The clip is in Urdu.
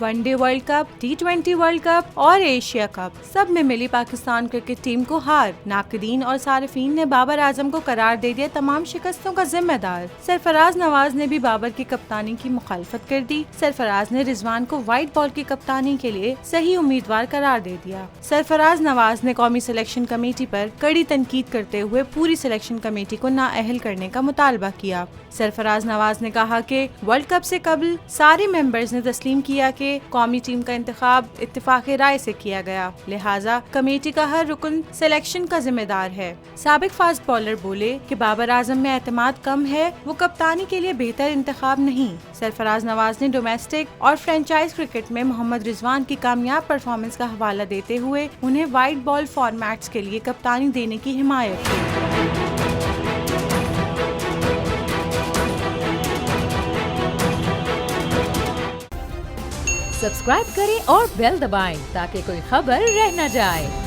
One day world cup, T20 world cup اور ایشیا کپ سب میں ملی پاکستان کرکٹ ٹیم کو ہار۔ ناقدین اور صارفین نے بابر اعظم کو قرار دے دیا تمام شکستوں کا ذمہ دار۔ سرفراز نواز نے بھی بابر کی کپتانی کی مخالفت کر دی۔ سرفراز نے رضوان کو وائٹ بال کی کپتانی کے لیے صحیح امیدوار قرار دے دیا۔ سرفراز نواز نے قومی سلیکشن کمیٹی پر کڑی تنقید کرتے ہوئے پوری سلیکشن کمیٹی کو نااہل کرنے کا مطالبہ کیا۔ سرفراز نواز نے کہا کہ ورلڈ کپ سے قبل سارے ممبرز نے تسلیم کیا کہ قومی ٹیم کا انتخاب اتفاق رائے سے کیا گیا، لہٰذا کمیٹی کا ہر رکن سلیکشن کا ذمہ دار ہے۔ سابق فاسٹ بالر بولے کہ بابر اعظم میں اعتماد کم ہے، وہ کپتانی کے لیے بہتر انتخاب نہیں۔ سرفراز نواز نے ڈومیسٹک اور فرینچائز کرکٹ میں محمد رضوان کی کامیاب پرفارمنس کا حوالہ دیتے ہوئے انہیں وائٹ بال فارمیٹس کے لیے کپتانی دینے کی حمایت کی۔ سبسکرائب کریں اور بیل دبائیں تاکہ کوئی خبر رہ نہ جائے۔